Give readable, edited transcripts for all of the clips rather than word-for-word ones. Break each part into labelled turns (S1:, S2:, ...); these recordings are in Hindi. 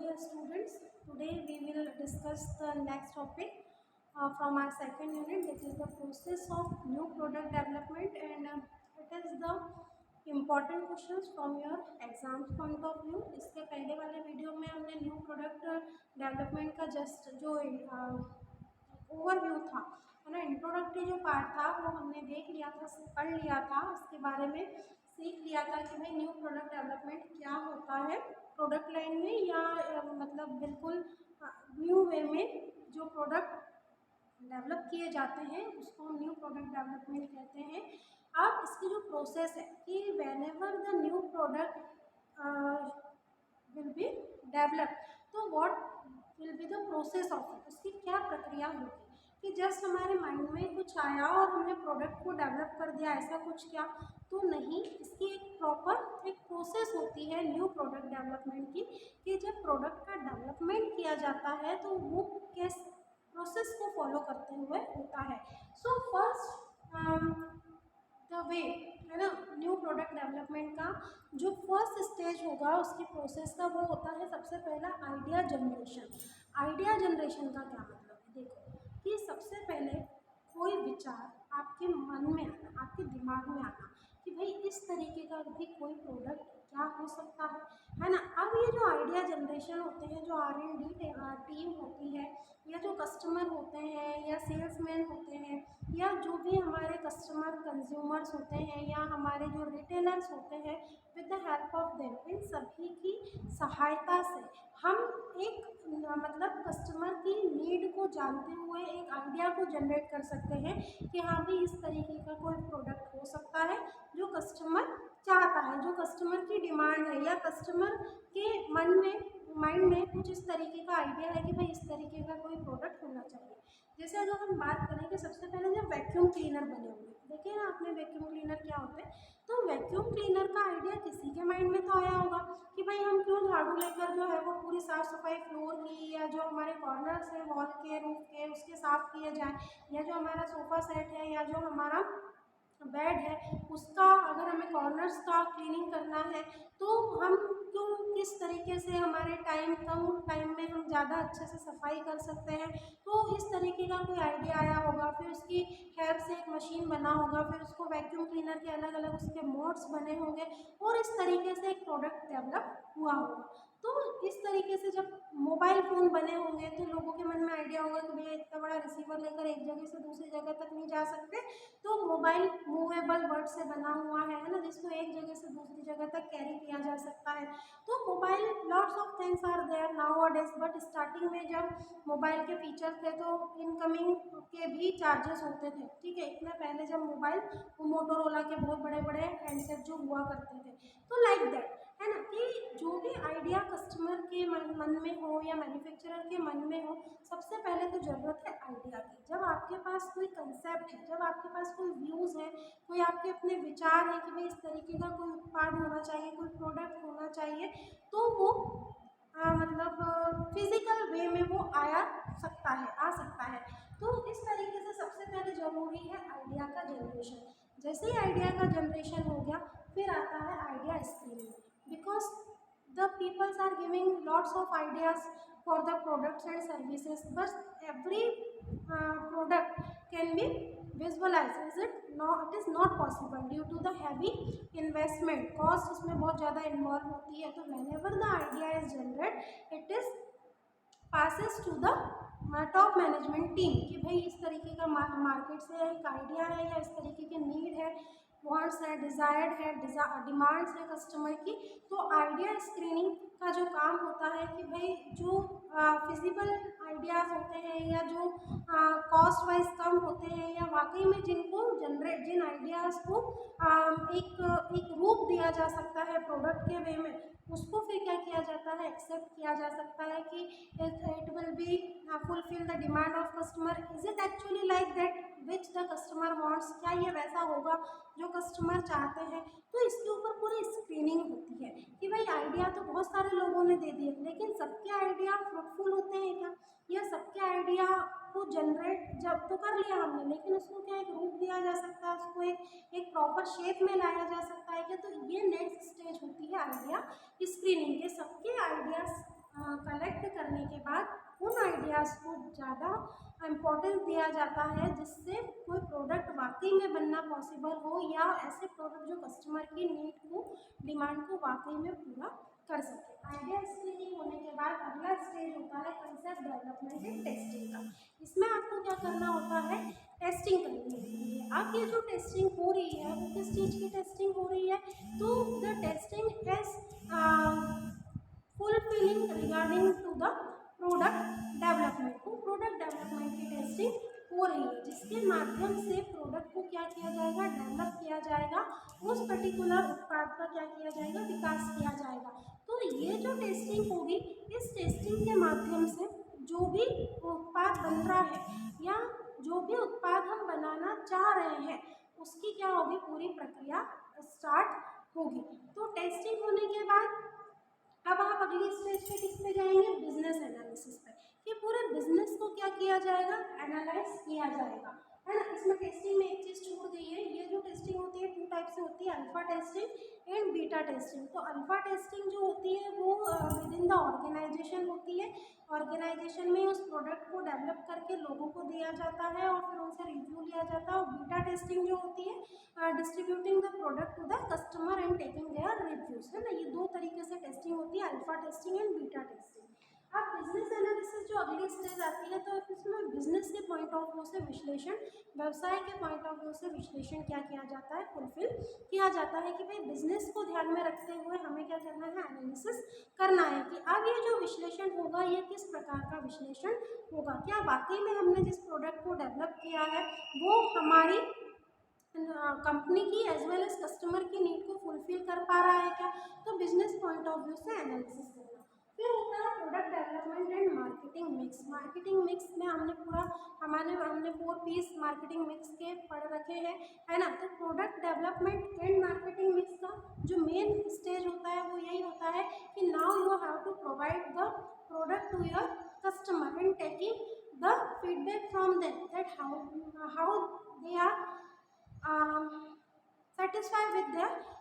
S1: dear students. Today we will discuss the next topic from our second unit, that is the process of new product development, and it is the important questions from your exams point of view. इसके पहले वाले वीडियो में हमने न्यू प्रोडक्ट डेवलपमेंट का जस्ट जो ओवरव्यू था, है ना, इंट्रोडक्टरी जो पार्ट था वो हमने देख लिया था, पढ़ लिया था, उसके बारे में सीख लिया था कि भाई न्यू प्रोडक्ट डेवलपमेंट क्या होता है प्रोडक्ट लाइन में, या मतलब बिल्कुल न्यू वे में जो प्रोडक्ट डेवलप किए जाते हैं उसको हम न्यू प्रोडक्ट डेवलपमेंट कहते हैं। अब इसकी जो प्रोसेस है कि whenever the new product will be develop, तो what will be the process of it, उसकी क्या प्रक्रिया होगी कि जस्ट हमारे माइंड में कुछ आया और हमने प्रोडक्ट को डेवलप कर दिया, ऐसा कुछ क्या? तो नहीं, इसकी एक प्रॉपर एक प्रोसेस होती है न्यू प्रोडक्ट डेवलपमेंट की, कि जब प्रोडक्ट का डेवलपमेंट किया जाता है तो वो किस प्रोसेस को फॉलो करते हुए होता है। सो फर्स्ट द वे, है ना, न्यू प्रोडक्ट डेवलपमेंट का जो फर्स्ट स्टेज होगा उसकी प्रोसेस का, वो होता है सबसे पहला आइडिया जनरेशन। आइडिया जनरेशन का क्या मतलब है? देखो कि सबसे पहले कोई विचार आपके मन में आना, आपके दिमाग में आना कि भाई इस तरीके का भी कोई प्रोडक्ट क्या हो सकता है ना। अब ये जो आइडिया जनरेशन होते हैं, जो R&D टीम होती है, या जो कस्टमर होते हैं, या सेल्समैन होते हैं, या जो भी हमारे कस्टमर कंज्यूमर्स होते हैं, या हमारे जो रिटेलर्स होते हैं, with the help of them, इन सभी की सहायता से हम एक मतलब कस्टमर की नीड को जानते हुए एक आइडिया को जनरेट कर सकते हैं कि हाँ भी इस तरीके का कोई प्रोडक्ट हो सकता है जो कस्टमर चाहता है, जो कस्टमर की डिमांड है, या कस्टमर के मन में माइंड में कुछ इस तरीके का आइडिया है कि भाई इस तरीके का कोई प्रोडक्ट होना चाहिए। जैसे अगर हम बात करें कि सबसे पहले जब वैक्यूम क्लीनर बने हुए, देखिए ना आपने वैक्यूम क्लीनर क्या होते हैं, तो वैक्यूम क्लीनर का आइडिया किसी के माइंड में तो आया होगा कि भाई हम क्यों झाड़ू लेकर जो है वो पूरी साफ़ सफाई फ्लोर की, या जो हमारे कॉर्नर्स हैं वॉल के, रूफ के, उसके साफ़ किए जाए, या जो हमारा सोफ़ा सेट है, या जो हमारा बेड है उसका अगर हमें कॉर्नर्स का क्लीनिंग करना है, तो हम क्यों किस तरीके से हमारे कम टाइम में हम ज़्यादा अच्छे से सफाई कर सकते हैं, तो इस तरीके का कोई आइडिया आया होगा। फिर उसकी हेल्प से एक मशीन बना होगा, फिर उसको वैक्यूम क्लीनर के अलग अलग उसके मोड्स बने होंगे, और इस तरीके से एक प्रोडक्ट डेवलप हुआ होगा। तो इस तरीके से जब मोबाइल फ़ोन बने होंगे तो लोगों के मन में आइडिया होगा कि भैया इतना बड़ा रिसीवर लेकर एक जगह से दूसरी जगह तक नहीं जा सकते, तो मोबाइल मूवेबल वर्ड से बना हुआ है ना, जिसको एक जगह से दूसरी जगह तक कैरी किया जा सकता है। तो mobile lots of things are there nowadays, but starting में जब मोबाइल के फीचर थे तो इनकमिंग के भी चार्जेस होते थे, ठीक है, इतने पहले जब मोबाइल मोटोरोला के बहुत बड़े बड़े हैंडसेट जो हुआ करते थे। तो लाइक दैट, है ना, कि जो भी आइडिया कस्टमर के मन में हो या मैन्युफैक्चरर के मन में हो, सबसे पहले तो ज़रूरत है आइडिया की। जब आपके पास कोई कंसेप्ट है, जब आपके पास कोई व्यूज़ है, कोई आपके अपने विचार है कि भाई इस तरीके का कोई उत्पाद होना चाहिए, कोई प्रोडक्ट होना चाहिए, तो वो मतलब फिजिकल वे में वो आ सकता है। तो इस तरीके से सबसे पहले ज़रूरी है आइडिया का जनरेशन। जैसे ही आइडिया का जनरेशन हो गया, फिर आता है idea screening, because the peoples are giving lots of ideas for the products and services, but every product can be visualized, is it? No, it is not possible due to the heavy investment cost, इसमें बहुत ज़्यादा इन्वॉल्व होती है। तो whenever the idea is generated, it is passes to the top management team कि भाई इस तरीके का मार्केट से एक आइडिया है, या इस तरीके की नीड है, वांट्स है, डिज़ायर्ड है, डिमांड्स है कस्टमर की। तो आइडिया स्क्रीनिंग का जो काम होता है कि भाई जो फिजिबल आइडियाज़ होते हैं, या जो कॉस्ट वाइज कम होते हैं, या वाकई में जिन आइडियाज़ को एक रूप दिया जा सकता है प्रोडक्ट के वे में, उसको फिर क्या किया जाता है, एक्सेप्ट किया जा सकता है कि it will be fulfill the demand of customer, is it actually like that which the customer wants, क्या ये वैसा होगा जो कस्टमर चाहते हैं। तो इसके ऊपर पूरी स्क्रीनिंग होती है कि भाई आइडिया तो बहुत सारे लोगों ने दे दिए, लेकिन सबके आइडिया फ्रूटफुल होते हैं क्या, या सबके आइडिया को जनरेट जब तो कर लिया हमने, लेकिन उसको क्या एक रूप दिया जा सकता है, उसको एक प्रॉपर शेप में लाया जा सकता है क्या। तो ये नेक्स्ट स्टेज होती है आइडिया स्क्रीनिंग के। सबके आइडियाज कलेक्ट करने के बाद उन आइडियाज़ को ज़्यादा इम्पोर्टेंस दिया जाता है, जिससे कोई प्रोडक्ट वाकई में बनना पॉसिबल हो, या ऐसे प्रोडक्ट जो कस्टमर की नीड को, डिमांड को वाकई में पूरा कर सके। आइडिया स्क्रीनिंग होने के बाद अगला स्टेज होता है कंसेप्ट डेवलपमेंट एंड टेस्टिंग का। इसमें आपको क्या करना होता है, टेस्टिंग करनी होती है। अब ये जो टेस्टिंग हो रही है वो किस चीज़ की टेस्टिंग हो रही है, तो the testing is fulfilling regarding to the product development. तो प्रोडक्ट डेवलपमेंट की टेस्टिंग हो रही है, जिसके माध्यम से प्रोडक्ट को क्या किया जाएगा, डेवलप किया जाएगा, उस पर्टिकुलर उत्पाद का क्या किया जाएगा, विकास किया जाएगा। तो ये जो टेस्टिंग होगी, इस टेस्टिंग के माध्यम से जो भी उत्पाद बन रहा है या जो भी उत्पाद हम बनाना चाह रहे हैं, उसकी क्या होगी, पूरी प्रक्रिया स्टार्ट होगी। तो टेस्टिंग होने के बाद अब आप अगली स्टेज पे किस पे जाएंगे, बिजनेस एनालिसिस पे, कि पूरे बिजनेस को क्या किया जाएगा, एनालाइज किया जाएगा, है ना। इसमें टेस्टिंग में एक चीज़ छूट गई है, ये जो टेस्टिंग होती है 2 टाइप से होती है, alpha testing and beta testing. तो अल्फा टेस्टिंग जो होती है वो विद इन द ऑर्गेनाइजेशन होती है। ऑर्गेनाइजेशन में उस प्रोडक्ट को डेवलप करके लोगों को दिया जाता है और फिर उनसे रिव्यू लिया जाता है। और बीटा टेस्टिंग जो होती है, distributing the product to the customer and taking their reviews, है ना। ये 2 तरीके से टेस्टिंग होती है, alpha testing and beta testing. अब बिजनेस एनालिसिस जो अगली स्टेज आती है, तो इसमें बिजनेस के पॉइंट ऑफ व्यू से विश्लेषण, व्यवसाय के पॉइंट ऑफ व्यू से विश्लेषण क्या किया जाता है, फुलफिल किया जाता है कि भाई बिजनेस को ध्यान में रखते हुए हमें क्या करना है, एनालिसिस करना है कि अब ये जो विश्लेषण होगा ये किस प्रकार का विश्लेषण होगा, क्या वाकई में हमने जिस प्रोडक्ट को डेवलप किया है वो हमारी कंपनी की एज वेल एज कस्टमर की नीड को फुलफिल कर पा रहा है क्या। तो बिजनेस पॉइंट ऑफ व्यू से एनालिसिस करना। फिर होता है product development and marketing mix. Marketing mix में हमने 4 पीस मार्केटिंग मिक्स के पढ़ रखे हैं, है ना। तो product development and marketing mix का जो मेन स्टेज होता है वो यही होता है कि now you have to provide the product to your customer and taking the feedback from them that how they are satisfy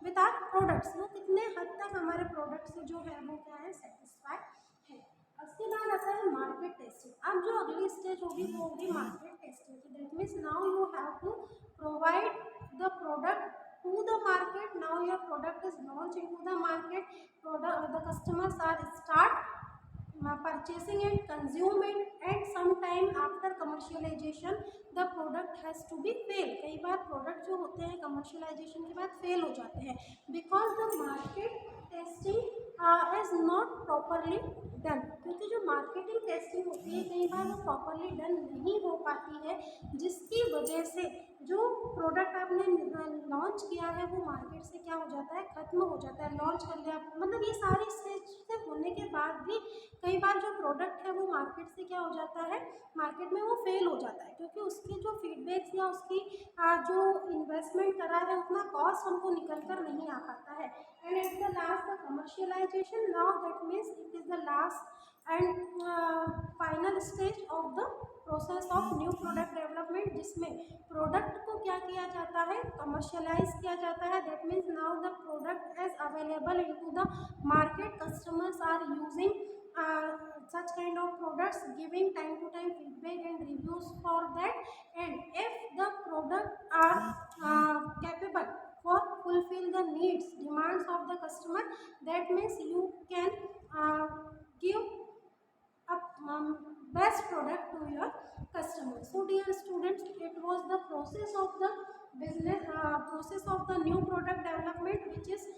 S1: with our products, वो कितने हद तक हमारे प्रोडक्ट से जो है वो क्या है, सेटिस्फाई है। उसके बाद आता है मार्केट टेस्टिंग। अब जो अगली स्टेज होगी वो होगी मार्केट टेस्टिंग की। That means now you have to provide the product to the market. Now your product is launch in to the market, the customers are start purchasing and consume it, and sometime after commercialization the product has to be fail। कई बार प्रोडक्ट जो होते हैं कमर्शियलाइजेशन के बाद फेल हो जाते हैं, because the market testing is not properly done. क्योंकि जो मार्केटिंग टेस्टिंग होती है कई बार वो प्रॉपरली डन नहीं हो पाती है, जिसकी वजह से जो प्रोडक्ट आपने लॉन्च किया है वो मार्केट से क्या हो जाता है, खत्म हो जाता है। लॉन्च कर लिया, मतलब ये सारी स्टेज से होने के बाद भी कई बार जो प्रोडक्ट है वो मार्केट से क्या हो जाता है, मार्केट में वो फेल हो जाता है, क्योंकि उसके जो फीडबैक्स या उसकी जो इन्वेस्टमेंट करा है उतना कॉस्ट हमको निकल कर नहीं आ पाता है। And at the last the commercialisation, now that means it is the last and final stage of the process of new product development, जिसमें प्रोडक्ट को क्या किया जाता है, कमर्शियलाइज किया जाता है। That means now the product is available in to the market, customers are using such kind of products, giving time to time feedback and reviews for that, and if the product are capable for fulfill the needs demands of the customer, that means you can give a best product to your customer. So dear students, it was the process of the business process of the new product development, which is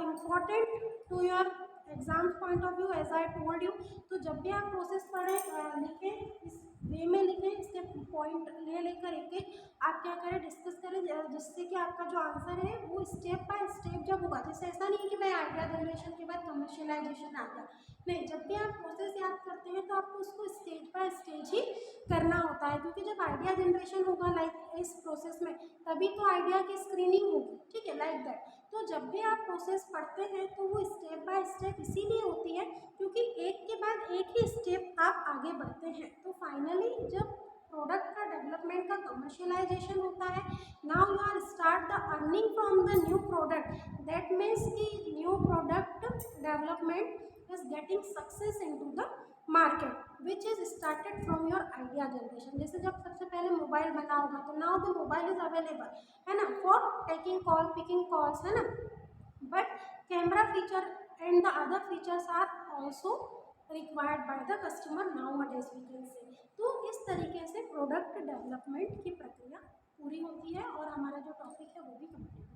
S1: important to your exam point of view, as I told you. तो जब भी आप प्रोसेस पढ़ें, लिखें, इस वे में लिखें, इसके पॉइंट लेकर एक एक आप क्या करें, डिस्कस करें, जिससे कि आपका जो आंसर है वो स्टेप बाय स्टेप जब होगा, जैसे ऐसा नहीं है कि भाई आइडिया जनरेशन के बाद कमर्शियलाइजेशन आ गया, नहीं। जब भी आप प्रोसेस याद करते हैं तो आपको उसको स्टेज बाय स्टेज ही करना होता है, क्योंकि जब आइडिया जनरेशन होगा लाइक इस प्रोसेस में, तभी तो आइडिया की स्क्रीनिंग होगी, ठीक है, लाइक दैट। तो जब भी आप प्रोसेस पढ़ते हैं तो वो स्टेप बाय स्टेप इसीलिए होती है क्योंकि एक के बाद एक ही स्टेप आप आगे बढ़ते हैं। तो फाइनली जब प्रोडक्ट का डेवलपमेंट का कमर्शियलाइजेशन होता है, now you are start the earning from the new product. That means कि new product development is getting success into the market which is started from your idea generation. जैसे जब सबसे पहले मोबाइल बना होगा तो now the mobile is available है ना for taking call, picking calls है ना, but camera feature and the other features are also required by the customer nowadays we can say. तो इस तरीके से प्रोडक्ट डेवलपमेंट की प्रक्रिया पूरी होती है और हमारा जो टॉपिक है वो भी कंप्लीट